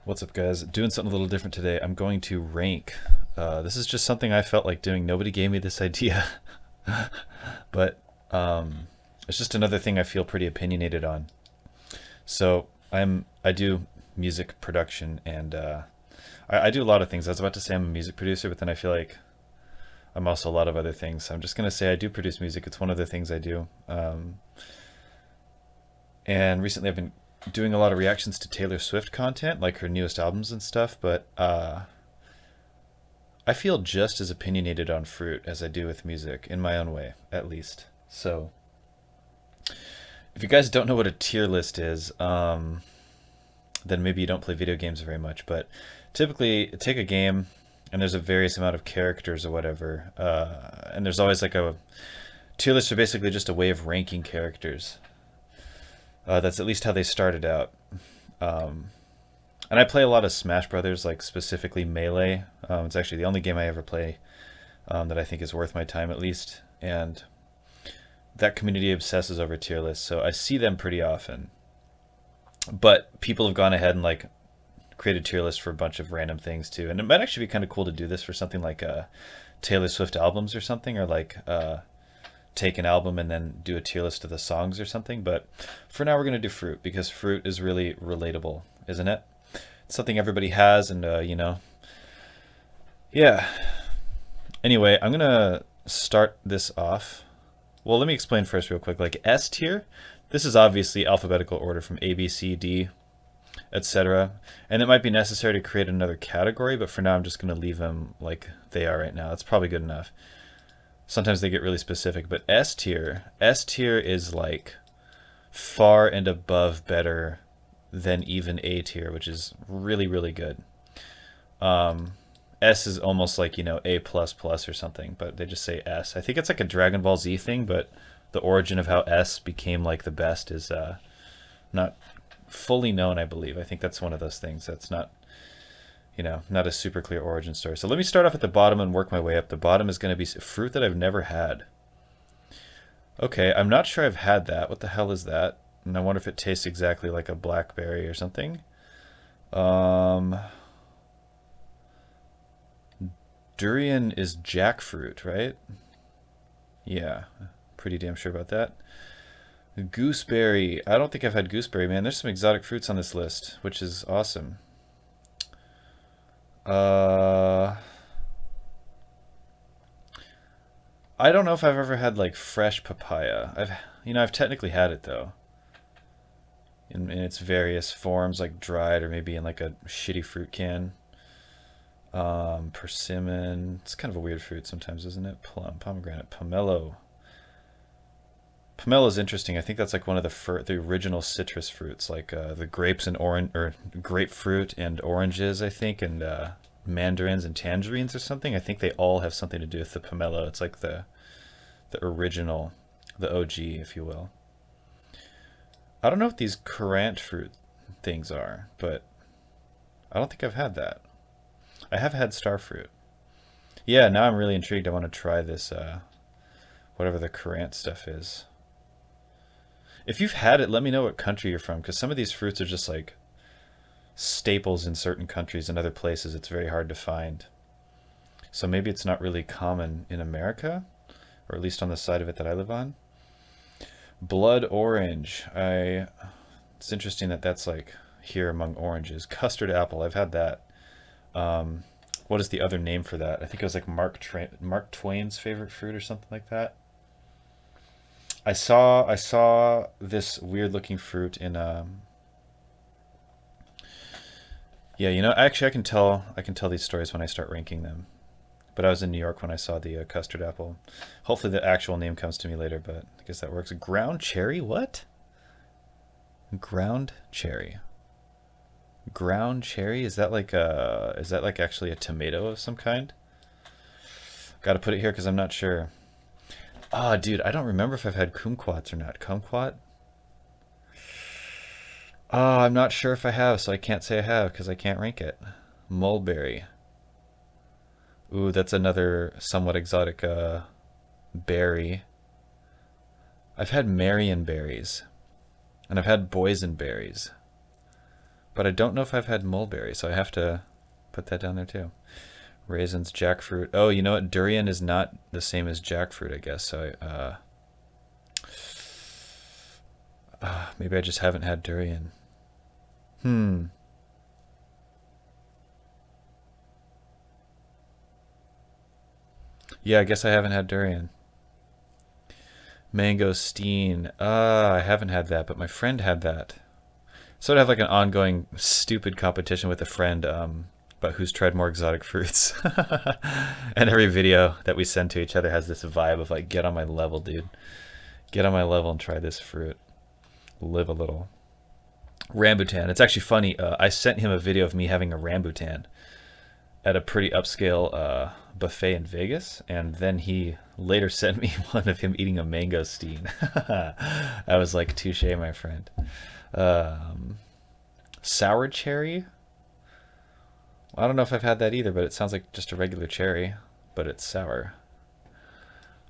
What's up, guys? Doing something a little different today. I'm going to rank. This is just something I felt like doing. Nobody gave me this idea, but it's just another thing I feel pretty opinionated on. So I do music production, and I do a lot of things. I was about to say I'm a music producer, but then I feel like I'm also a lot of other things. So I'm just gonna say I do produce music. It's one of the things I do. And recently I've been doing a lot of reactions to Taylor Swift content, like her newest albums and stuff, but I feel just as opinionated on fruit as I do with music, in my own way, at least. So, if you guys don't know what a tier list is, then maybe you don't play video games very much, but typically take a game and there's a various amount of characters or whatever, and there's always like a tier list are basically just a way of ranking characters. That's at least how they started out. And I play a lot of Smash Brothers, like specifically Melee. It's actually the only game I ever play that I think is worth my time at least. And that community obsesses over tier lists, so I see them pretty often. But people have gone ahead and like created tier lists for a bunch of random things too. And it might actually be kind of cool to do this for something like Taylor Swift albums or something, or like take an album and then do a tier list of the songs or something. But for now we're going to do fruit because fruit is really relatable, isn't it? It's something everybody has, and yeah. Anyway, I'm going to start this off. Well, let me explain first real quick. Like S tier, this is obviously alphabetical order from A, B, C, D, etc. And it might be necessary to create another category, but for now I'm just going to leave them like they are right now. That's probably good enough. Sometimes they get really specific, but S tier is like far and above better than even A tier, which is really, really good. S is almost like, A++ or something, but they just say S. I think it's like a Dragon Ball Z thing, but the origin of how S became like the best is not fully known, I believe. I think that's one of those things that's not not a super clear origin story. So let me start off at the bottom and work my way up. The bottom is going to be fruit that I've never had. Okay, I'm not sure I've had that. What the hell is that? And I wonder if it tastes exactly like a blackberry or something. Durian is jackfruit, right? Yeah, pretty damn sure about that. Gooseberry. I don't think I've had gooseberry, man. There's some exotic fruits on this list, which is awesome. I don't know if I've ever had like fresh papaya. I've technically had it though. In its various forms, like dried or maybe in like a shitty fruit can. Persimmon. It's kind of a weird fruit sometimes, isn't it? Plum, pomegranate, pomelo. Pomelo is interesting. I think that's like one of the original citrus fruits, like the grapes and orange or grapefruit and oranges, I think, and mandarins and tangerines or something. I think they all have something to do with the pomelo. It's like the original, the OG, if you will. I don't know what these currant fruit things are, but I don't think I've had that. I have had starfruit. Yeah, now I'm really intrigued. I want to try this, whatever the currant stuff is. If you've had it, let me know what country you're from, because some of these fruits are just like staples in certain countries and other places. It's very hard to find. So maybe it's not really common in America, or at least on the side of it that I live on. Blood orange. It's interesting that that's like here among oranges. Custard apple. I've had that. What is the other name for that? I think it was like Mark Twain's favorite fruit or something like that. I saw this weird looking fruit in yeah, actually I can tell these stories when I start ranking them. But I was in New York when I saw the custard apple. Hopefully the actual name comes to me later, but I guess that works. Ground cherry? What? Ground cherry. Ground cherry? Is that like actually a tomato of some kind? Got to put it here because I'm not sure. Ah, dude, I don't remember if I've had kumquats or not. Kumquat? Ah, I'm not sure if I have, so I can't say I have because I can't rank it. Mulberry. Ooh, that's another somewhat exotic berry. I've had Marion berries, and I've had boysenberries. But I don't know if I've had mulberry, so I have to put that down there too. Raisins, jackfruit. Oh, you know what? Durian is not the same as jackfruit, I guess. So maybe I just haven't had durian. Hmm. Yeah, I guess I haven't had durian. Mangosteen. I haven't had that, but my friend had that. Sort of have like an ongoing stupid competition with a friend about who's tried more exotic fruits. And every video that we send to each other has this vibe of like, get on my level, dude. Get on my level and try this fruit. Live a little. Rambutan. It's actually funny. I sent him a video of me having a rambutan at a pretty upscale buffet in Vegas, and then he later sent me one of him eating a mangosteen. I was like, touche, my friend. Sour cherry. I don't know if I've had that either, but it sounds like just a regular cherry, but it's sour.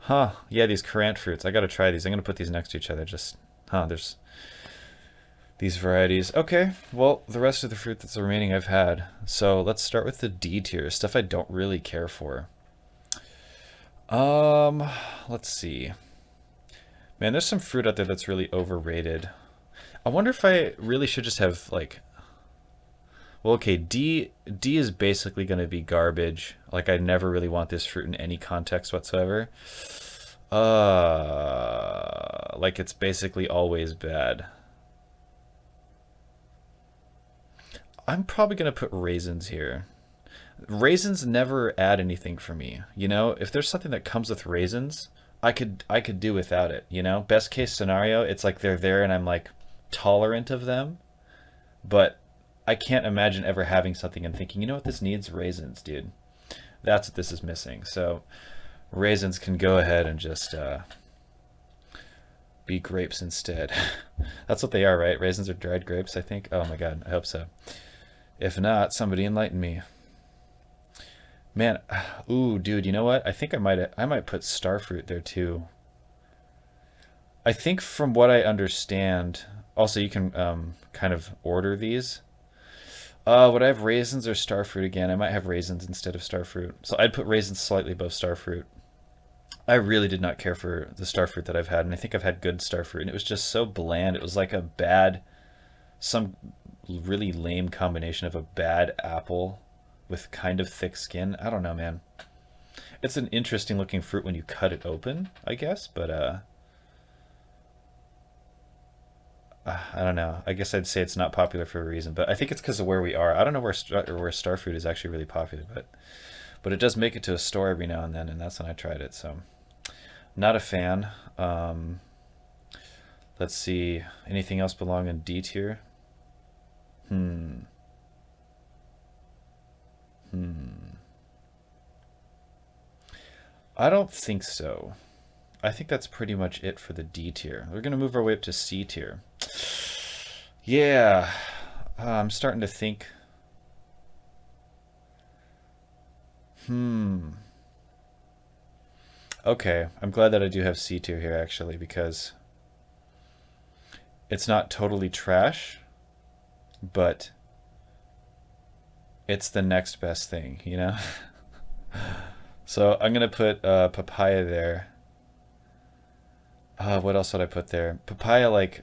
Huh? Yeah, these currant fruits. I gotta try these. I'm gonna put these next to each other. Just, there's these varieties. Okay, well, the rest of the fruit that's remaining I've had. So let's start with the D tier, stuff I don't really care for. Let's see. Man, there's some fruit out there that's really overrated. I wonder if I really should just have like, well, okay, D is basically going to be garbage. Like I never really want this fruit in any context whatsoever. Like it's basically always bad. I'm probably going to put raisins here. Raisins never add anything for me. You know, if there's something that comes with raisins, I could do without it, you know? Best case scenario, it's like they're there and I'm like tolerant of them, but I can't imagine ever having something and thinking, you know what, this needs raisins, dude. That's what this is missing. So raisins can go ahead and just be grapes instead. That's what they are, right? Raisins are dried grapes, I think. Oh my god, I hope so. If not, somebody enlighten me. Man, ooh, dude, you know what? I think I might put starfruit there too. I think from what I understand, also you can kind of order these. Would I have raisins or starfruit again? I might have raisins instead of starfruit. So I'd put raisins slightly above starfruit. I really did not care for the starfruit that I've had, and I think I've had good starfruit, and it was just so bland. It was like some really lame combination of a bad apple with kind of thick skin. I don't know, man. It's an interesting looking fruit when you cut it open, I guess, but I don't know. I guess I'd say it's not popular for a reason, but I think it's because of where we are. I don't know where starfruit is actually really popular, but it does make it to a store every now and then, and that's when I tried it. So, not a fan. Let's see. Anything else belong in D tier? Hmm. I don't think so. I think that's pretty much it for the D tier. We're gonna move our way up to C tier. Yeah, I'm starting to think. Okay, I'm glad that I do have C tier here actually because it's not totally trash, but it's the next best thing, you know? So I'm gonna put papaya there. What else would I put there? Papaya, like,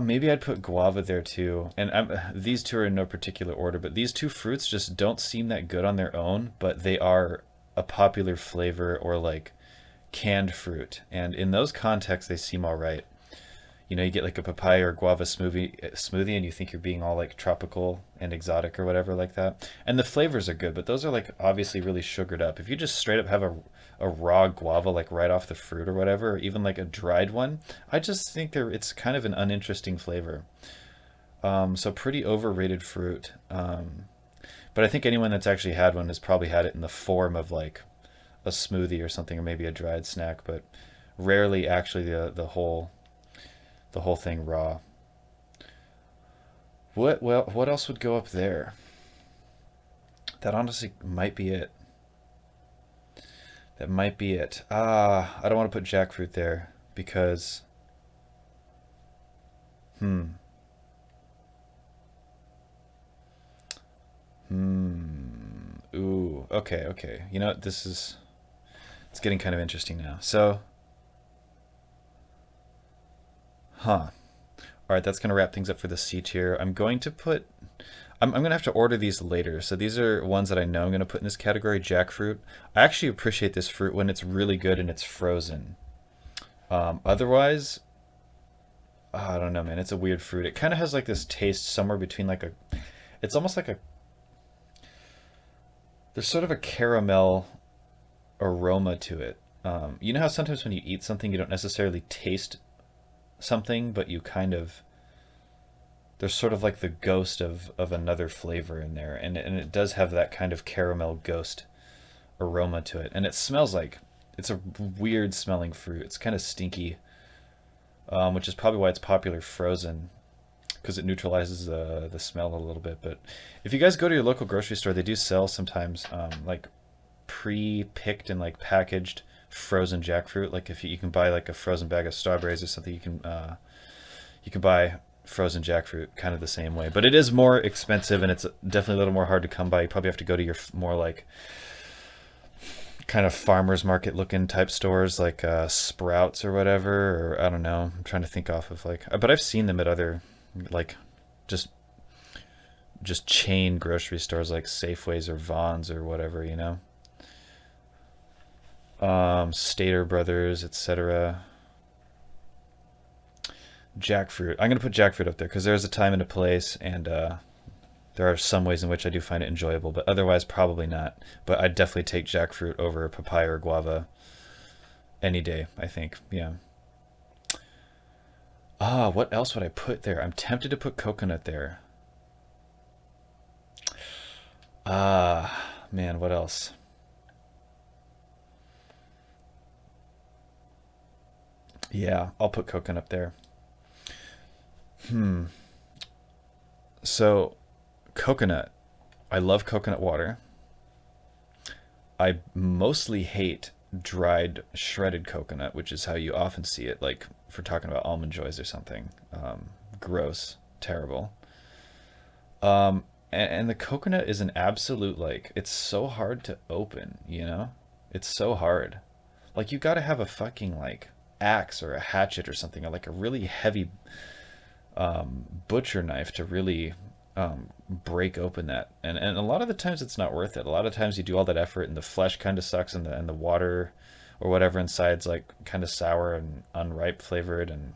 maybe I'd put guava there too. And these two are in no particular order, but these two fruits just don't seem that good on their own, but they are a popular flavor or like canned fruit. And in those contexts, they seem all right. You know, you get like a papaya or guava smoothie and you think you're being all like tropical and exotic or whatever like that. And the flavors are good, but those are like obviously really sugared up. If you just straight up have a raw guava like right off the fruit or whatever, or even like a dried one, I just think it's kind of an uninteresting flavor. So pretty overrated fruit. But I think anyone that's actually had one has probably had it in the form of like a smoothie or something, or maybe a dried snack, but rarely actually the whole thing raw. What else would go up there? That honestly might be it. That might be it. I don't want to put jackfruit there because Ooh, okay, okay. You know what? It's getting kind of interesting now. So, huh. All right, that's going to wrap things up for the C tier. I'm going to have to order these later. So these are ones that I know I'm going to put in this category, jackfruit. I actually appreciate this fruit when it's really good and it's frozen. Otherwise, I don't know, man. It's a weird fruit. It kind of has like this taste somewhere between it's almost like there's sort of a caramel aroma to it. You know how sometimes when you eat something, you don't necessarily taste something, but you kind of there's sort of like the ghost of another flavor in there, and it does have that kind of caramel ghost aroma to it, and it smells like it's a weird smelling fruit. It's kind of stinky, which is probably why it's popular frozen because it neutralizes the smell a little bit. But if you guys go to your local grocery store, they do sell sometimes like pre-picked and like packaged frozen jackfruit. Like if you can buy like a frozen bag of strawberries or something, you can buy frozen jackfruit kind of the same way, but it is more expensive and it's definitely a little more hard to come by. You probably have to go to your more like kind of farmers market looking type stores like Sprouts or whatever, or I don't know. I'm trying to think off of like, but I've seen them at other like just chain grocery stores like Safeways or Vons or whatever, you know. Stater Brothers, etc. Jackfruit. I'm going to put jackfruit up there because there's a time and a place, and there are some ways in which I do find it enjoyable, but otherwise probably not. But I'd definitely take jackfruit over papaya or guava any day, I think. Yeah. What else would I put there? I'm tempted to put coconut there. Man, what else? Yeah, I'll put coconut there. So, coconut. I love coconut water. I mostly hate dried shredded coconut, which is how you often see it, like if we're talking about almond joys or something. Gross, terrible. And the coconut is an absolute like it's so hard to open, you know? It's so hard. Like you got to have a fucking like axe or a hatchet or something, or like a really heavy butcher knife to really break open that. And a lot of the times it's not worth it. A lot of times you do all that effort and the flesh kind of sucks, and the water or whatever inside's like kind of sour and unripe flavored, and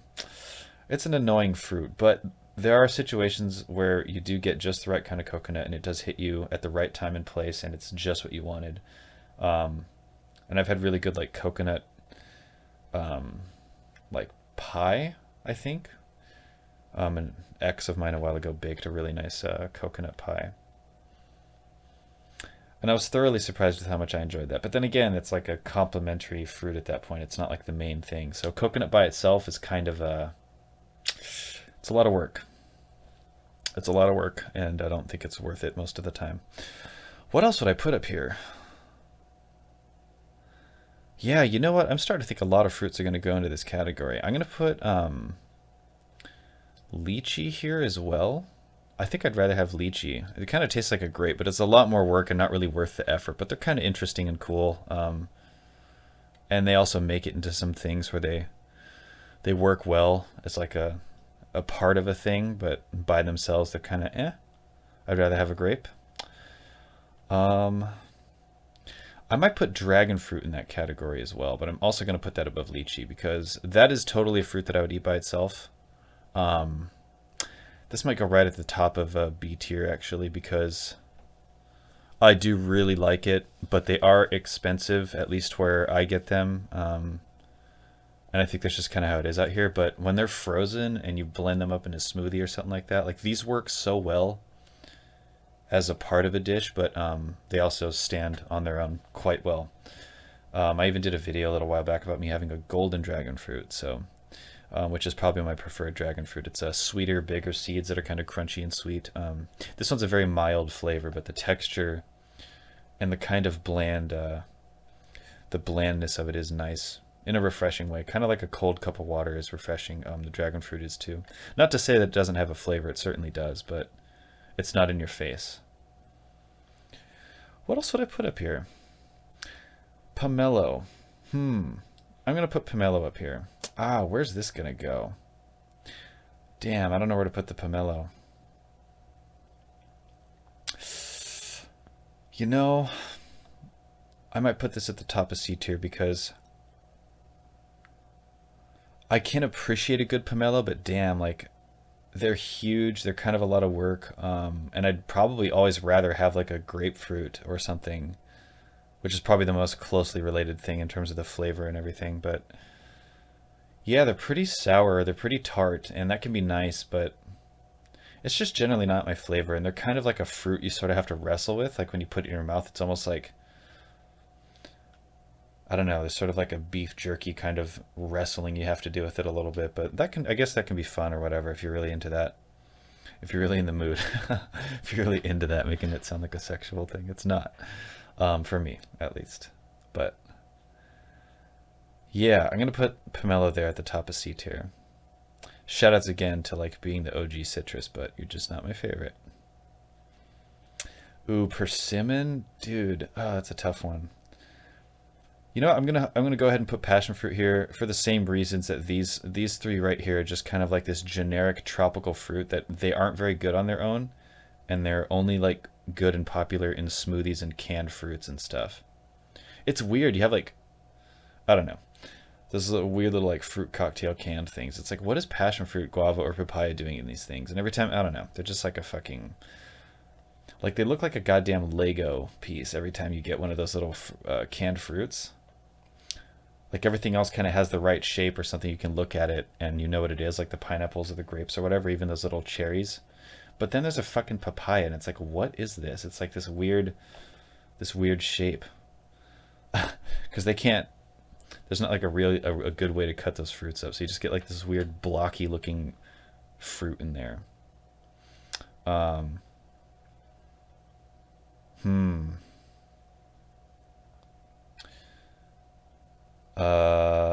it's an annoying fruit. But there are situations where you do get just the right kind of coconut and it does hit you at the right time and place and it's just what you wanted. And I've had really good like coconut like pie, I think. An ex of mine a while ago baked a really nice coconut pie. And I was thoroughly surprised with how much I enjoyed that. But then again, it's like a complementary fruit at that point. It's not like the main thing. So coconut by itself is kind of it's a lot of work. It's a lot of work, and I don't think it's worth it most of the time. What else would I put up here? Yeah, you know what? I'm starting to think a lot of fruits are going to go into this category. I'm going to put lychee here as well. I think I'd rather have lychee. It kind of tastes like a grape, but it's a lot more work and not really worth the effort. But they're kind of interesting and cool. And they also make it into some things where they work well. It's like a part of a thing, but by themselves they're kind of eh. I'd rather have a grape. I might put dragon fruit in that category as well, but I'm also going to put that above lychee because that is totally a fruit that I would eat by itself. This might go right at the top of B tier actually because I do really like it, but they are expensive, at least where I get them. And I think that's just kind of how it is out here. But when they're frozen and you blend them up in a smoothie or something like that, like these work so well as a part of a dish, but they also stand on their own quite well. I even did a video a little while back about me having a golden dragon fruit, so which is probably my preferred dragon fruit. It's a sweeter, bigger seeds that are kind of crunchy and sweet. This one's a very mild flavor, but the texture and the kind of bland, the blandness of it is nice in a refreshing way. Kind of like a cold cup of water is refreshing. The dragon fruit is too. Not to say that it doesn't have a flavor, it certainly does, but it's not in your face. What else would I put up here? Pomelo. I'm gonna put pomelo up here. Ah, where's this gonna go? Damn, I don't know where to put the pomelo. You know, I might put this at the top of C tier because I can appreciate a good pomelo, but damn, like, they're huge. They're kind of a lot of work. And I'd probably always rather have like a grapefruit or something, which is probably the most closely related thing in terms of the flavor and everything. But yeah, they're pretty sour. They're pretty tart, and that can be nice, but it's just generally not my flavor. And they're kind of like a fruit you sort of have to wrestle with. Like when you put it in your mouth, it's almost like, I don't know, there's sort of like a beef jerky kind of wrestling you have to do with it a little bit. But that can, I guess that can be fun or whatever if you're really into that. If you're really in the mood. If you're really into that, making it sound like a sexual thing. It's not. For me, at least. But yeah, I'm gonna put pomelo there at the top of C tier. Shoutouts again to like being the OG citrus, but you're just not my favorite. Ooh, persimmon, dude. Oh, that's a tough one. You know what, I'm gonna go ahead and put passion fruit here for the same reasons that these three right here are just kind of like this generic tropical fruit that they aren't very good on their own, and they're only like good and popular in smoothies and canned fruits and stuff. It's weird. You have like, I don't know. This is a weird little like fruit cocktail canned things. It's like, what is passion fruit, guava, or papaya doing in these things? And every time, I don't know. They're just like a fucking, like they look like a goddamn Lego piece every time you get one of those little canned fruits. Like everything else kind of has the right shape or something. You can look at it and you know what it is, like the pineapples or the grapes or whatever, even those little cherries. But then there's a fucking papaya and it's like, what is this? It's like this weird shape. Because they can't, there's not like a good way to cut those fruits up. So you just get like this weird blocky looking fruit in there.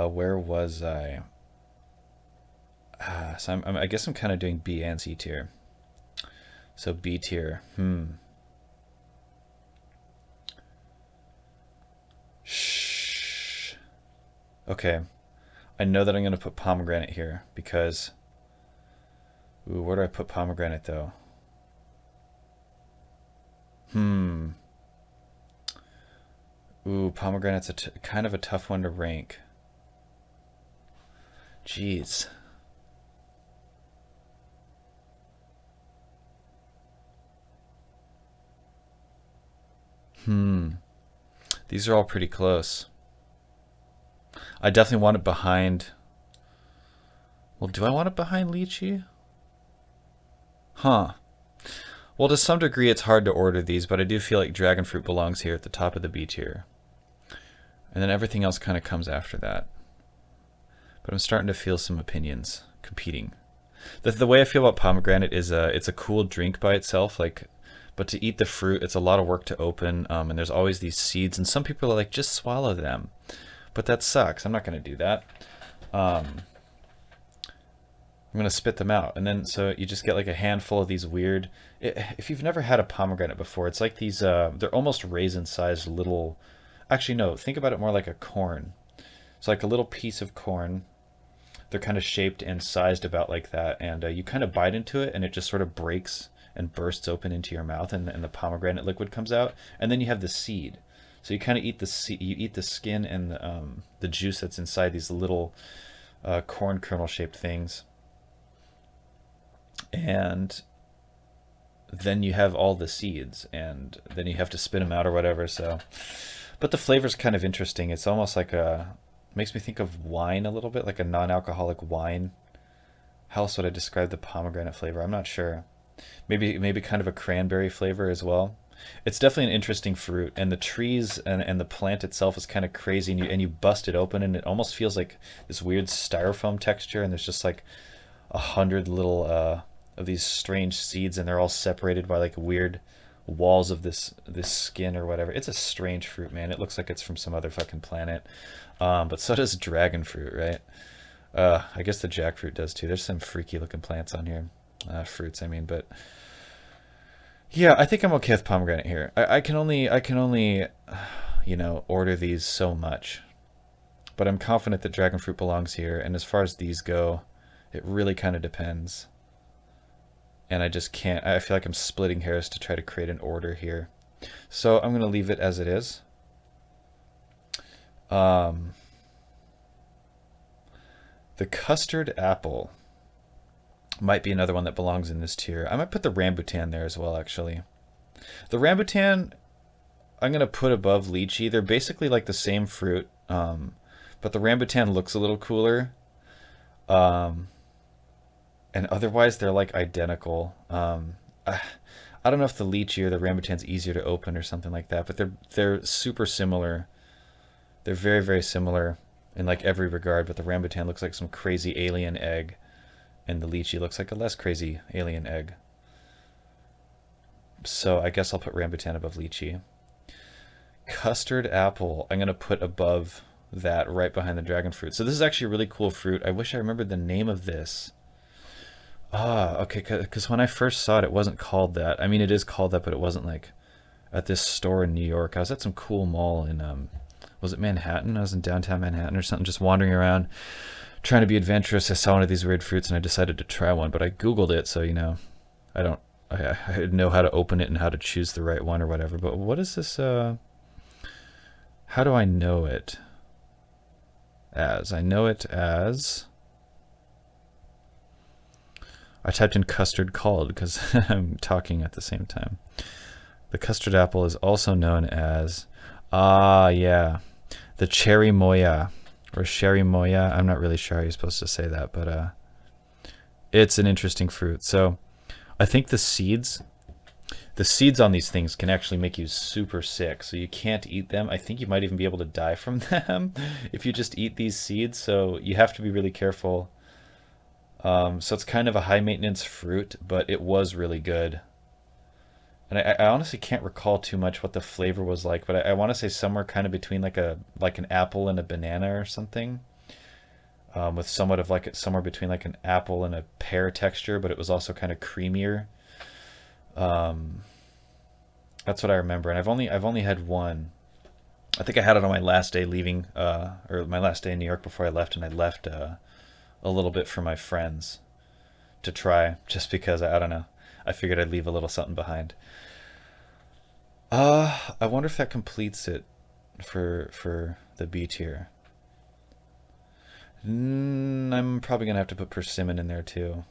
Where was I? So I guess I'm kind of doing B and C tier. So B tier. Shh. Okay. I know that I'm going to put pomegranate here because... Ooh, where do I put pomegranate though? Ooh, pomegranate's kind of a tough one to rank. Jeez. These are all pretty close. I definitely want it behind... Well, do I want it behind lychee? Huh. Well, to some degree, it's hard to order these, but I do feel like dragon fruit belongs here at the top of the B tier. And then everything else kind of comes after that. But I'm starting to feel some opinions competing. The way I feel about pomegranate is it's a cool drink by itself, like, but to eat the fruit, it's a lot of work to open, and there's always these seeds, and some people are like, just swallow them. But that sucks. I'm not going to do that. I'm going to spit them out. And then so you just get like a handful of these weird... If you've never had a pomegranate before, it's like these... they're almost raisin-sized little... Actually, no. Think about it more like a corn. It's like a little piece of corn. They're kind of shaped and sized about like that. And you kind of bite into it, and it just sort of breaks and bursts open into your mouth, and the pomegranate liquid comes out. And then you have the seed. So you kind of eat the seed, you eat the skin and the juice that's inside these little corn kernel-shaped things. And then you have all the seeds, and then you have to spit them out or whatever. So, but the flavor's kind of interesting. It's almost like makes me think of wine a little bit, like a non-alcoholic wine. How else would I describe the pomegranate flavor? I'm not sure. Maybe kind of a cranberry flavor as well. It's definitely an interesting fruit, and the trees and the plant itself is kind of crazy, and you bust it open, and it almost feels like this weird styrofoam texture, and there's just like 100 little of these strange seeds, and they're all separated by like weird walls of this skin or whatever. It's a strange fruit, man. It looks like it's from some other fucking planet. But so does dragon fruit, right? I guess the jackfruit does too. There's some freaky looking plants on here. Fruits, I mean, but Yeah, I think I'm okay with pomegranate here. I can only order these so much. But I'm confident that dragon fruit belongs here, and as far as these go, it really kind of depends. And I just can't, I feel like I'm splitting hairs to try to create an order here. So I'm going to leave it as it is. Um, the custard apple might be another one that belongs in this tier. I might put the rambutan there as well, actually. The rambutan, I'm going to put above lychee. They're basically like the same fruit, but the rambutan looks a little cooler. Um, and otherwise, they're like identical. I don't know if the lychee or the rambutan's easier to open or something like that, but they're super similar. They're very, very similar in like every regard, but the rambutan looks like some crazy alien egg, and the lychee looks like a less crazy alien egg. So I guess I'll put rambutan above lychee. Custard apple, I'm going to put above that right behind the dragon fruit. So this is actually a really cool fruit. I wish I remembered the name of this. Ah, okay, because when I first saw it, it wasn't called that. I mean, it is called that, but it wasn't like at this store in New York. I was at some cool mall in, was it Manhattan? I was in downtown Manhattan or something, just wandering around, trying to be adventurous. I saw one of these weird fruits and I decided to try one, but I Googled it, so, I don't, I know how to open it and how to choose the right one or whatever. But what is this, how do I know it as? I know it as, I typed in custard called because I'm talking at the same time. The custard apple is also known as, yeah, the cherry moya or sherry moya. I'm not really sure how you're supposed to say that, but it's an interesting fruit. So I think the seeds on these things can actually make you super sick. So you can't eat them. I think you might even be able to die from them if you just eat these seeds. So you have to be really careful. So it's kind of a high maintenance fruit, but it was really good. And I honestly can't recall too much what the flavor was like, but I want to say somewhere kind of between like an apple and a banana or something, with somewhat of like somewhere between like an apple and a pear texture, but it was also kind of creamier. Um, that's what I remember, and I've only had one. I think I had it on my last day leaving, or my last day in New York before I left, and I left a little bit for my friends to try, just because I don't know. I figured I'd leave a little something behind. I wonder if that completes it for the B tier. I'm probably gonna have to put persimmon in there too.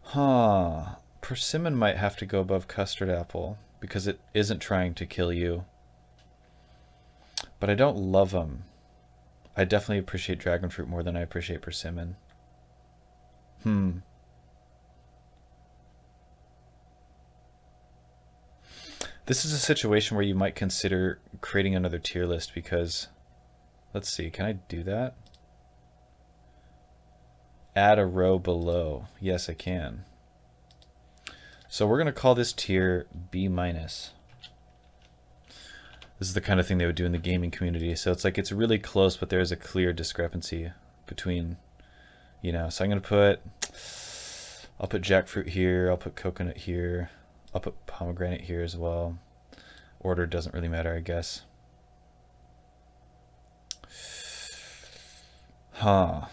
Huh. Persimmon might have to go above custard apple because it isn't trying to kill you. But I don't love them. I definitely appreciate dragon fruit more than I appreciate persimmon. Hmm. This is a situation where you might consider creating another tier list because, let's see, can I do that? Add a row below. Yes, I can. So we're going to call this tier B minus. This is the kind of thing they would do in the gaming community. So it's like it's really close, but there's a clear discrepancy between, So I'll put jackfruit here. I'll put coconut here. I'll put pomegranate here as well. Order doesn't really matter, I guess. Huh.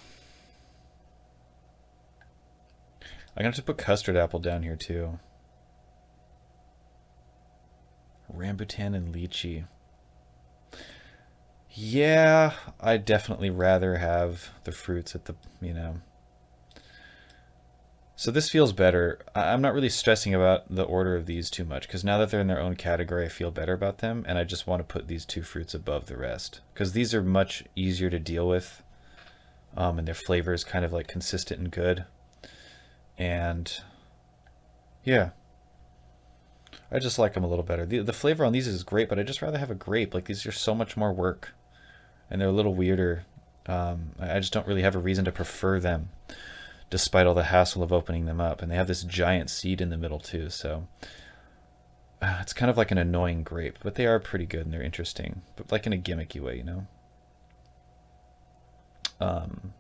I'm going to have to put custard apple down here too. Rambutan and lychee. Yeah, I'd definitely rather have the fruits at the. So this feels better. I'm not really stressing about the order of these too much because now that they're in their own category, I feel better about them, and I just want to put these two fruits above the rest because these are much easier to deal with, and their flavor is kind of like consistent and good. And yeah, I just like them a little better. The flavor on these is great, but I just rather have a grape. Like these are so much more work, and they're a little weirder. I just don't really have a reason to prefer them, despite all the hassle of opening them up. And they have this giant seed in the middle too, so it's kind of like an annoying grape, but they are pretty good and they're interesting, but like in a gimmicky way. Um,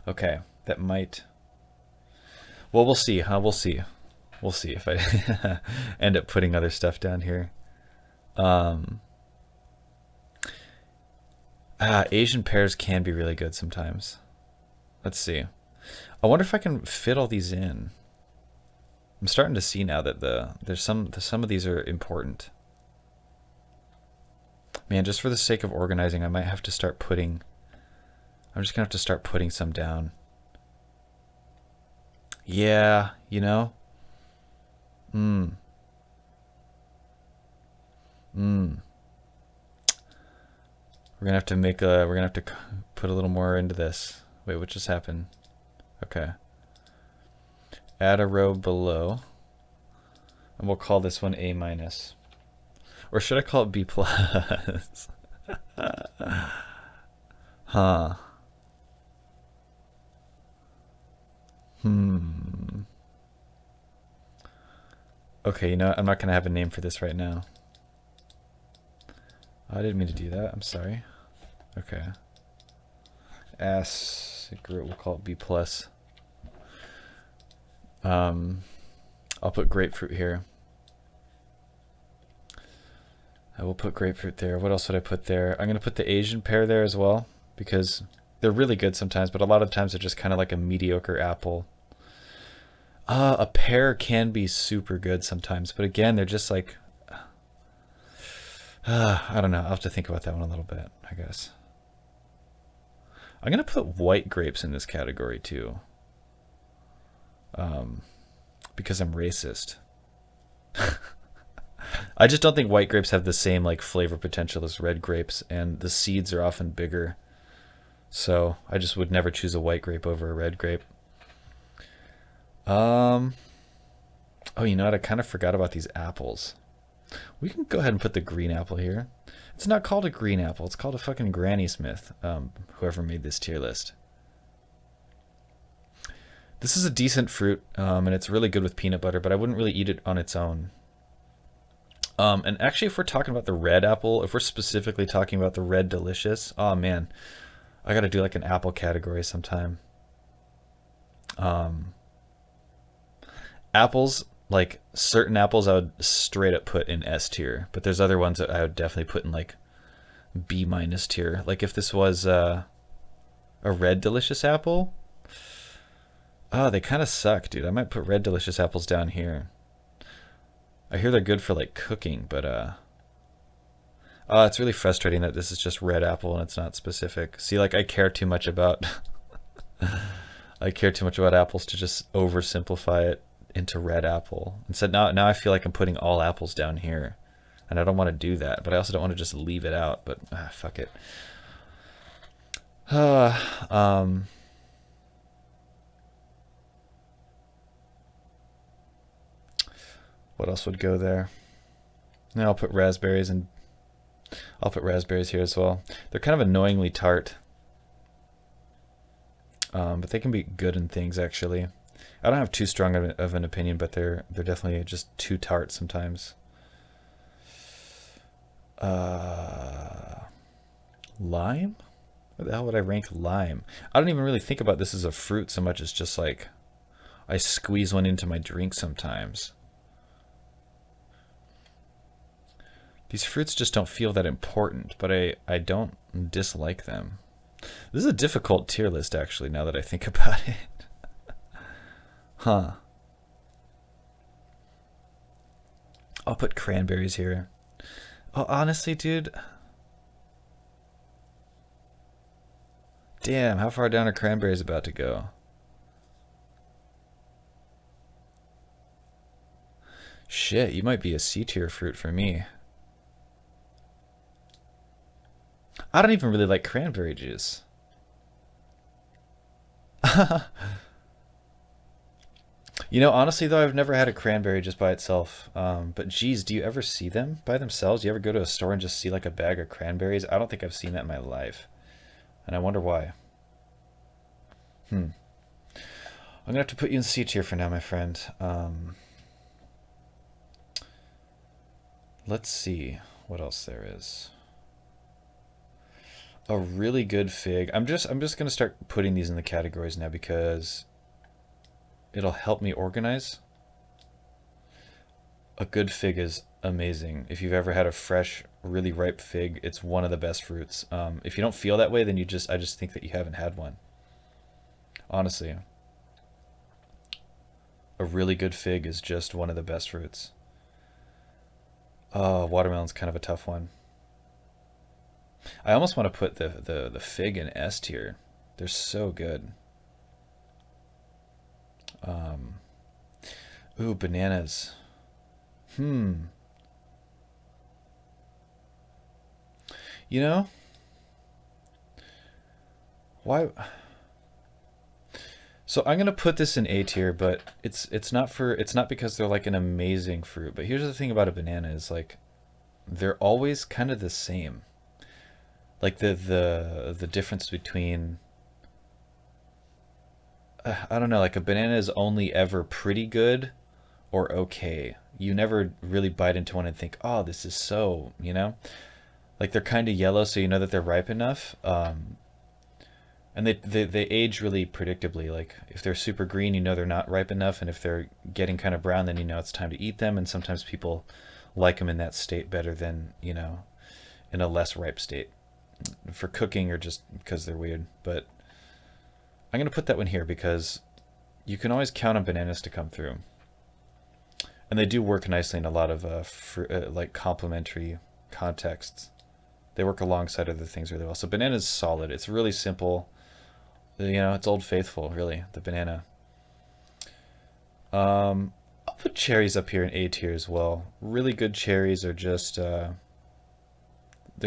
okay, That might. Well, we'll see, huh? We'll see. We'll see if I end up putting other stuff down here. Asian pears can be really good sometimes. Let's see. I wonder if I can fit all these in. I'm starting to see now that there's some of these are important. Man, just for the sake of organizing, I might have to start putting. I'm just gonna have to start putting some down. Yeah, you know. We're gonna have to make a. We're gonna have to put a little more into this. Wait, what just happened? Okay. Add a row below, and we'll call this one A minus, or should I call it B plus? Huh. Okay, you know what? I'm not gonna have a name for this right now. I didn't mean to do that. I'm sorry. Okay. We'll call it B plus. I'll put grapefruit here. I will put grapefruit there. What else would I put there? I'm gonna put the Asian pear there as well because they're really good sometimes, but a lot of times they're just kind of like a mediocre apple. A pear can be super good sometimes, but again, they're just like I don't know. I'll have to think about that one a little bit, I guess. I'm gonna put white grapes in this category too. Because I'm racist. I just don't think white grapes have the same like flavor potential as red grapes, and the seeds are often bigger. So I just would never choose a white grape over a red grape. Oh, you know what? I kind of forgot about these apples. We can go ahead and put the green apple here. It's not called a green apple. It's called a fucking Granny Smith. Whoever made this tier list. This is a decent fruit, and it's really good with peanut butter, but I wouldn't really eat it on its own. And actually, if we're talking about the red apple, if we're specifically talking about the red delicious, oh man, I gotta do like an apple category sometime. Apples, like certain apples I would straight up put in S tier, but there's other ones that I would definitely put in like B minus tier. Like if this was a red delicious apple, oh, they kind of suck, dude. I might put red delicious apples down here. I hear they're good for like cooking, but oh, it's really frustrating that this is just red apple and it's not specific. See, like I care too much about I care too much about apples to just oversimplify it into red apple. Instead, now I feel like I'm putting all apples down here, and I don't want to do that, but I also don't want to just leave it out. But fuck it. What else would go there? Now I'll put raspberries, and I'll put raspberries here as well. They're kind of annoyingly tart, but they can be good in things actually. I don't have too strong of an opinion, but they're definitely just too tart sometimes. Lime? Where the hell would I rank lime? I don't even really think about this as a fruit so much as just like I squeeze one into my drink sometimes. These fruits just don't feel that important, but I don't dislike them. This is a difficult tier list, actually, now that I think about it. Huh. I'll put cranberries here. Oh, honestly, dude. Damn, how far down are cranberries about to go? Shit, you might be a C tier fruit for me. I don't even really like cranberry juice. You know, honestly though, I've never had a cranberry just by itself. But geez, do you ever see them by themselves? Do you ever go to a store and just see like a bag of cranberries? I don't think I've seen that in my life. And I wonder why. I'm gonna have to put you in C tier for now, my friend. Let's see what else there is. A really good fig. I'm just gonna start putting these in the categories now because it'll help me organize. A good fig is amazing. If you've ever had a fresh, really ripe fig, it's one of the best fruits. If you don't feel that way, then I just think that you haven't had one. Honestly, a really good fig is just one of the best fruits. Oh, watermelon's kind of a tough one. I almost want to put the fig in S tier. They're so good. Um, ooh, bananas. Hmm. You know, why? So I'm gonna put this in A tier, but it's not because they're like an amazing fruit. But here's the thing about a banana is like they're always kind of the same. Like the difference between I don't know, like a banana is only ever pretty good or okay. You never really bite into one and think, "Oh, this is so," you know? Like they're kind of yellow, so you know that they're ripe enough. And they age really predictably. Like if they're super green, you know they're not ripe enough, and if they're getting kind of brown, then you know it's time to eat them. And sometimes people like them in that state better than in a less ripe state for cooking or just because they're weird. But I'm gonna put that one here because you can always count on bananas to come through, and they do work nicely in a lot of like complementary contexts. They work alongside other things really well. So banana's solid. It's really simple. It's Old Faithful, really, the banana. I'll put cherries up here in A tier as well. Really good cherries are just, they're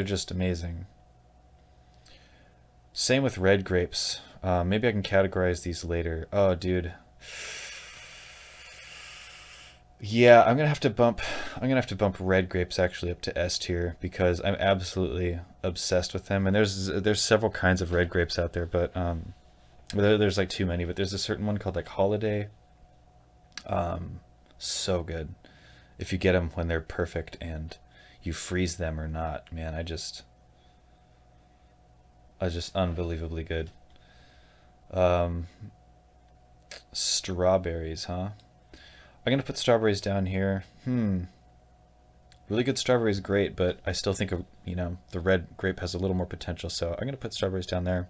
just amazing. Same with red grapes. Maybe I can categorize these later. Oh, dude. Yeah, I'm gonna have to bump red grapes actually up to S tier because I'm absolutely obsessed with them. And there's several kinds of red grapes out there, but there's like too many. But there's a certain one called like Holiday. So good. If you get them when they're perfect and you freeze them or not, man, I just unbelievably good. Um, Strawberries, huh? I'm gonna put strawberries down here. Really good strawberries, great, but I still think the red grape has a little more potential. So I'm gonna put strawberries down there.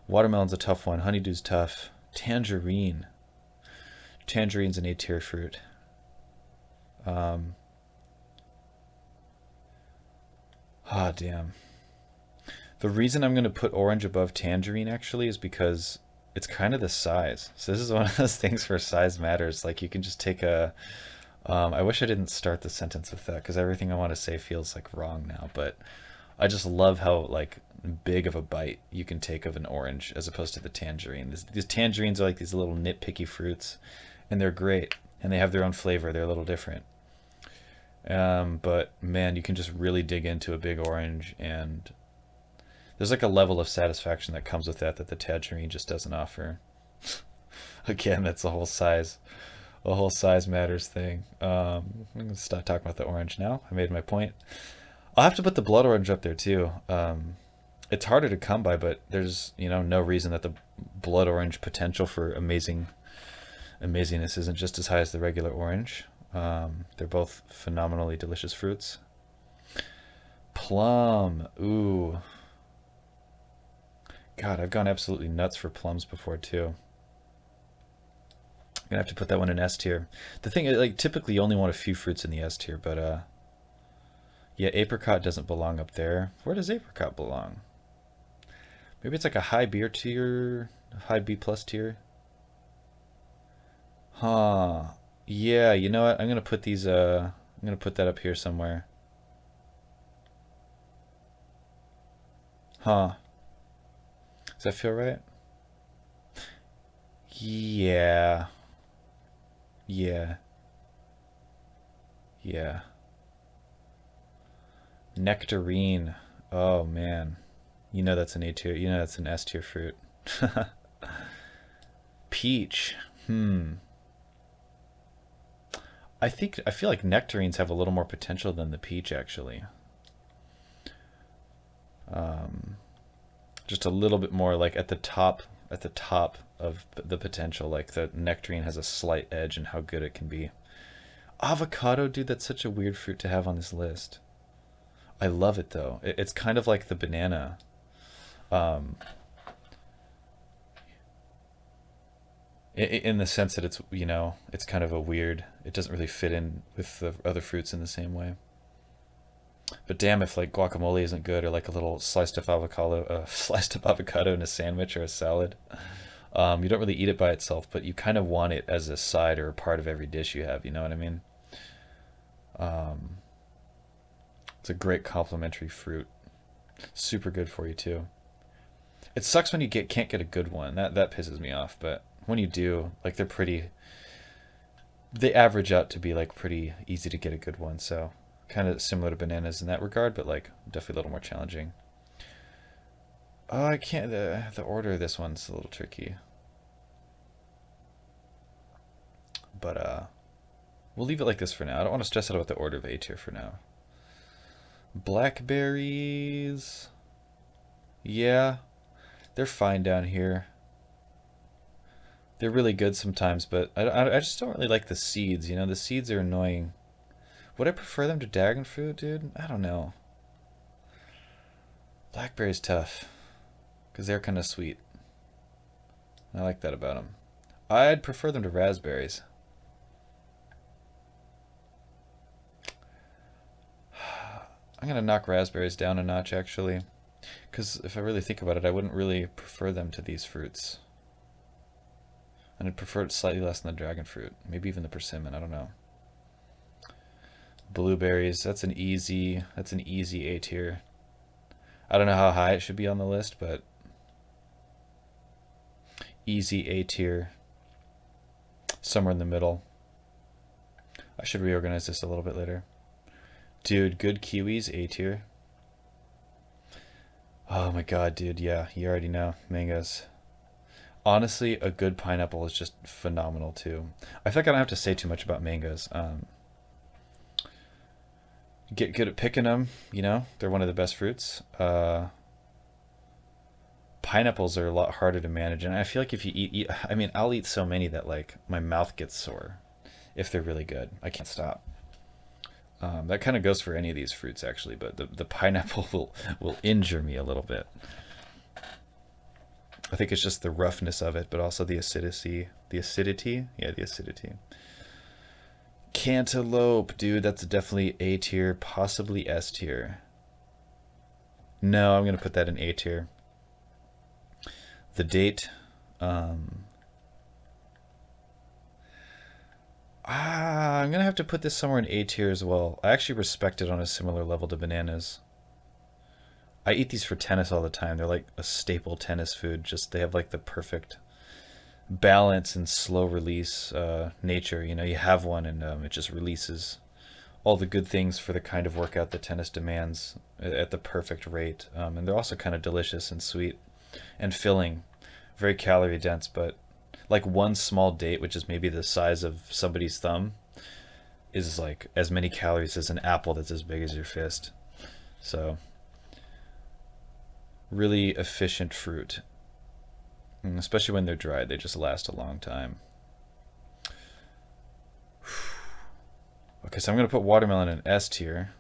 Watermelon's a tough one. Honeydew's tough. Tangerine. Tangerine's an A tier fruit. Um, damn. The reason I'm gonna put orange above tangerine actually is because it's kind of the size. So this is one of those things where size matters. Like you can just take a. I wish I didn't start the sentence with that because everything I want to say feels like wrong now. But I just love how like big of a bite you can take of an orange as opposed to the tangerine. These tangerines are like these little nitpicky fruits, and they're great, and they have their own flavor. They're a little different. But man, you can just really dig into a big orange, and there's like a level of satisfaction that comes with that that the tangerine just doesn't offer. Again, that's a whole size matters thing. I'm gonna stop talking about the orange now. I made my point. I'll have to put the blood orange up there too. It's harder to come by, but there's no reason that the blood orange potential for amazingness isn't just as high as the regular orange. They're both phenomenally delicious fruits. Plum, ooh, God, I've gone absolutely nuts for plums before too. I'm gonna have to put that one in S tier. The thing is, like, typically you only want a few fruits in the S tier, but yeah, apricot doesn't belong up there. Where does apricot belong? Maybe it's like a high B tier, high B plus tier. Huh. Yeah, you know what? I'm gonna put that up here somewhere. Huh. Does that feel right? Yeah. Yeah. Yeah. Nectarine. Oh man. You know that's an A tier. You know that's an S tier fruit. Peach. Hmm. I feel like nectarines have a little more potential than the peach actually. Um, just a little bit more like at the top of the potential. Like the nectarine has a slight edge in how good it can be. Avocado, dude, that's such a weird fruit to have on this list. I love it though. It's kind of like the banana. Um, in the sense that it's, it's kind of a weird, it doesn't really fit in with the other fruits in the same way. But damn, if like guacamole isn't good, or like a little sliced up avocado in a sandwich or a salad, you don't really eat it by itself, but you kind of want it as a side or a part of every dish you have. You know what I mean? Um, it's a great complementary fruit. Super good for you too. It sucks when you can't get a good one. That pisses me off. But when you do, like they average out to be like pretty easy to get a good one. So kind of similar to bananas in that regard, but like definitely a little more challenging. Oh, I can't. The order of this one's a little tricky, but we'll leave it like this for now. I don't want to stress out about the order of A tier for now. Blackberries, yeah, they're fine down here. They're really good sometimes, but I just don't really like the seeds. The seeds are annoying. Would I prefer them to dragon fruit, dude? I don't know. Blackberry's tough because they're kind of sweet. I like that about them. I'd prefer them to raspberries. I'm gonna knock raspberries down a notch actually, because if I really think about it, I wouldn't really prefer them to these fruits. And I'd prefer it slightly less than the dragon fruit, maybe even the persimmon. I don't know. Blueberries, that's an easy A tier. I don't know how high it should be on the list, but easy A tier, somewhere in the middle. I should reorganize this a little bit later. Dude, good kiwis, A tier. Oh my god, dude, yeah, you already know. Mangoes. Honestly, a good pineapple is just phenomenal too. I feel like I don't have to say too much about mangoes. Get good at picking them, they're one of the best fruits. Pineapples are a lot harder to manage, and I feel like if you I mean, I'll eat so many that like my mouth gets sore if they're really good. I can't stop. That kind of goes for any of these fruits actually, but the pineapple will injure me a little bit. I think it's just the roughness of it, but also the acidity. Yeah, the acidity. Cantaloupe, dude, that's definitely A tier, possibly S tier. No, I'm gonna put that in A tier. The date, I'm gonna have to put this somewhere in A tier as well. I actually respect it on a similar level to bananas. I eat these for tennis all the time. They're like a staple tennis food. Just they have like the perfect balance and slow release nature. You have one and it just releases all the good things for the kind of workout that tennis demands at the perfect rate. And they're also kind of delicious and sweet and filling, very calorie dense. But like one small date, which is maybe the size of somebody's thumb, is like as many calories as an apple that's as big as your fist. So really efficient fruit, and especially when they're dried, they just last a long time. Okay, so I'm gonna put watermelon in S tier.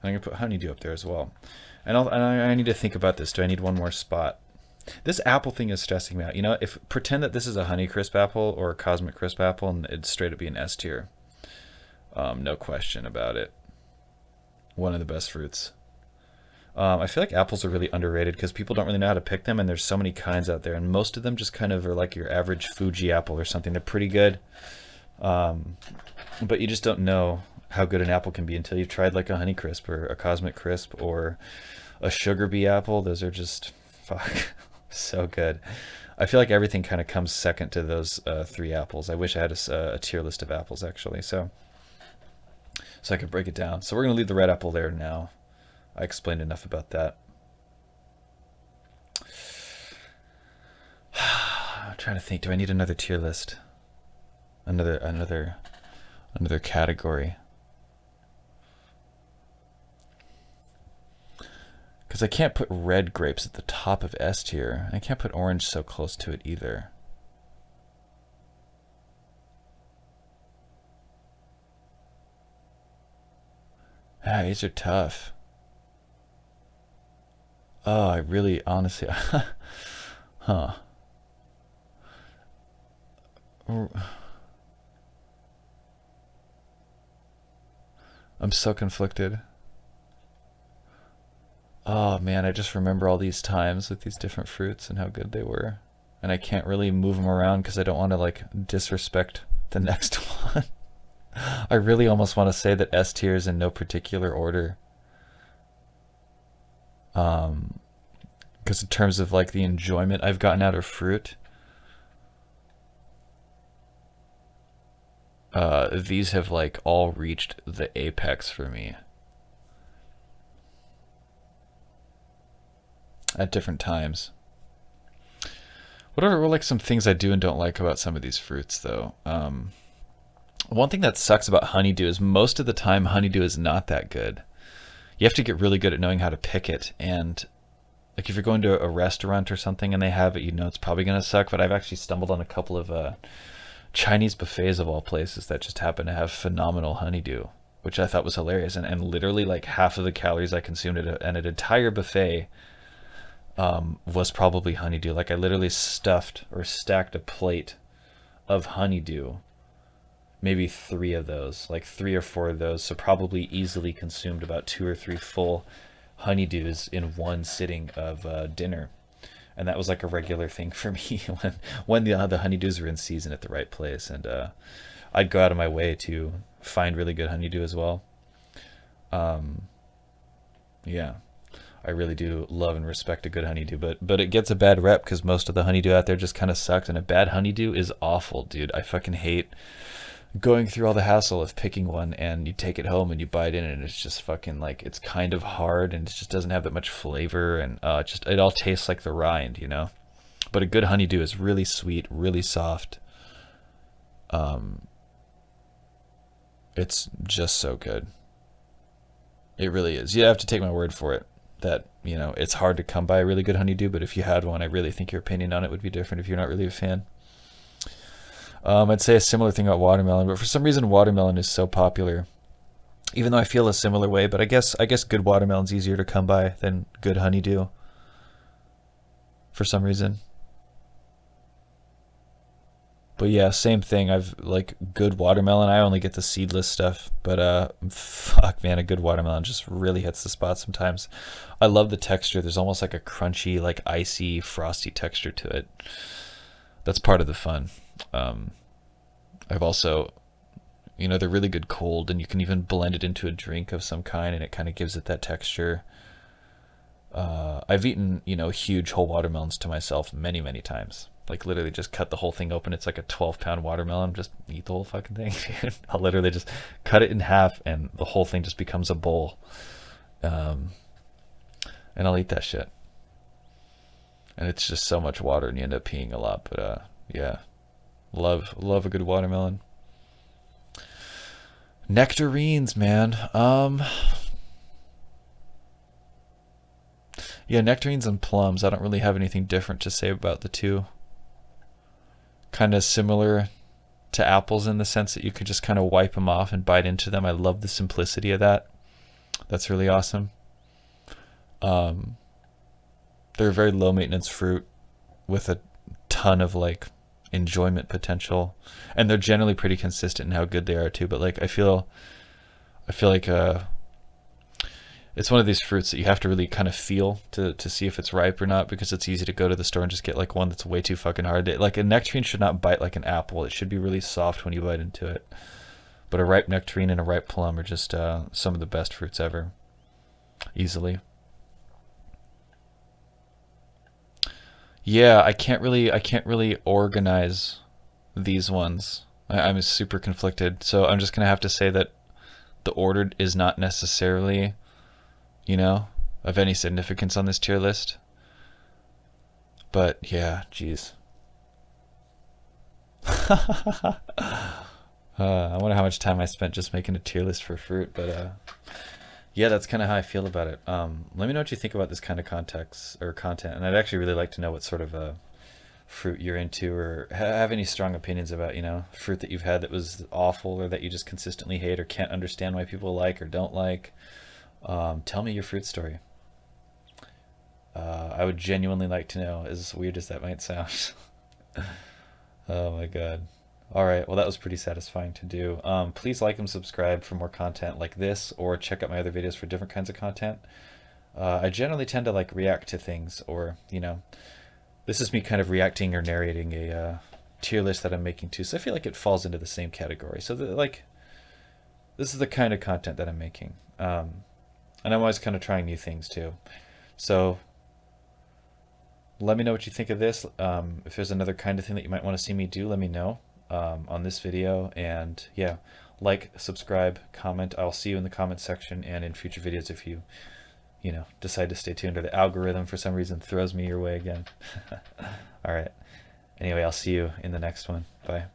I'm gonna put honeydew up there as well. And I need to think about this. Do I need one more spot? This apple thing is stressing me out. If pretend that this is a Honeycrisp apple or a Cosmic Crisp apple, and it'd straight up be an S tier. No question about it. One of the best fruits. I feel like apples are really underrated because people don't really know how to pick them, and there's so many kinds out there, and most of them just kind of are like your average Fuji apple or something. They're pretty good, but you just don't know how good an apple can be until you've tried like a Honeycrisp or a Cosmic Crisp or a Sugar Bee apple. Those are just fuck so good. I feel like everything kind of comes second to those three apples. I wish I had a tier list of apples actually, so I could break it down. So we're gonna leave the red apple there now. I explained enough about that. I'm trying to think. Do I need another tier list? Another category? Because I can't put red grapes at the top of S tier. I can't put orange so close to it either. Ah, these are tough. Oh, I really, honestly, huh. I'm so conflicted. Oh man, I just remember all these times with these different fruits and how good they were. And I can't really move them around because I don't want to like disrespect the next one. I really almost want to say that S tier is in no particular order. Because in terms of like the enjoyment I've gotten out of fruit, these have like all reached the apex for me at different times. What are like some things I do and don't like about some of these fruits though? One thing that sucks about honeydew is most of the time honeydew is not that good. You have to get really good at knowing how to pick it, and like if you're going to a restaurant or something and they have it, you know it's probably gonna suck. But I've actually stumbled on a couple of Chinese buffets of all places that just happen to have phenomenal honeydew, which I thought was hilarious. And literally like half of the calories I consumed at an entire buffet was probably honeydew. Like I literally stuffed or stacked a plate of honeydew, maybe 3 of those, like 3 or 4 of those, so probably easily consumed about 2 or 3 full honeydews in one sitting of dinner. And that was like a regular thing for me when the honeydews were in season at the right place. And I'd go out of my way to find really good honeydew as well. Yeah, I really do love and respect a good honeydew, but it gets a bad rep because most of the honeydew out there just kind of sucks, and a bad honeydew is awful, dude. I fucking hate going through all the hassle of picking one and you take it home and you bite in and it's just fucking like, it's kind of hard and it just doesn't have that much flavor, and it all tastes like the rind, you know. But a good honeydew is really sweet, really soft. It's just so good. It really is. You have to take my word for it that, you know, it's hard to come by a really good honeydew, but if you had one, I really think your opinion on it would be different if you're not really a fan. I'd say a similar thing about watermelon, but for some reason watermelon is so popular, even though I feel a similar way. But I guess good watermelon's easier to come by than good honeydew for some reason. But yeah, same thing. I've like good watermelon. I only get the seedless stuff, but fuck man, a good watermelon just really hits the spot sometimes. I love the texture. There's almost like a crunchy, like icy, frosty texture to it. That's part of the fun. I've also, you know, they're really good cold, and you can even blend it into a drink of some kind, and it kind of gives it that texture. I've eaten, you know, huge whole watermelons to myself many, many times. Like literally just cut the whole thing open. It's like a 12-pound watermelon. Just eat the whole fucking thing. I'll literally just cut it in half, and the whole thing just becomes a bowl. And I'll eat that shit. And it's just so much water, and you end up peeing a lot. But yeah. Love a good watermelon. Nectarines, man. Yeah, nectarines and plums. I don't really have anything different to say about the two. Kind of similar to apples in the sense that you could just kind of wipe them off and bite into them. I love the simplicity of that. That's really awesome. They're a very low maintenance fruit with a ton of like enjoyment potential, and they're generally pretty consistent in how good they are too. But like I feel like it's one of these fruits that you have to really kind of feel to see if it's ripe or not, because it's easy to go to the store and just get like one that's way too fucking hard. Like a nectarine should not bite like an apple. It should be really soft when you bite into it. But a ripe nectarine and a ripe plum are just some of the best fruits ever, easily. Yeah, I can't really organize these ones. I'm super conflicted. So I'm just gonna have to say that the order is not necessarily, you know, of any significance on this tier list. But yeah, geez. I wonder how much time I spent just making a tier list for fruit. But Yeah, that's kind of how I feel about it. Let me know what you think about this kind of context or content, and I'd actually really like to know what sort of fruit you're into, or have any strong opinions about, fruit that you've had that was awful, or that you just consistently hate, or can't understand why people like or don't like. Tell me your fruit story. I would genuinely like to know, as weird as that might sound. Oh my god. All right, well, that was pretty satisfying to do. Please like and subscribe for more content like this, or check out my other videos for different kinds of content. I generally tend to like react to things, or this is me kind of reacting or narrating a tier list that I'm making too. So I feel like it falls into the same category. So like, this is the kind of content that I'm making, and I'm always kind of trying new things too. So let me know what you think of this. If there's another kind of thing that you might want to see me do, let me know on this video. And yeah, like, subscribe, comment. I'll see you in the comment section and in future videos if you decide to stay tuned, or the algorithm for some reason throws me your way again. All right. Anyway, I'll see you in the next one. Bye.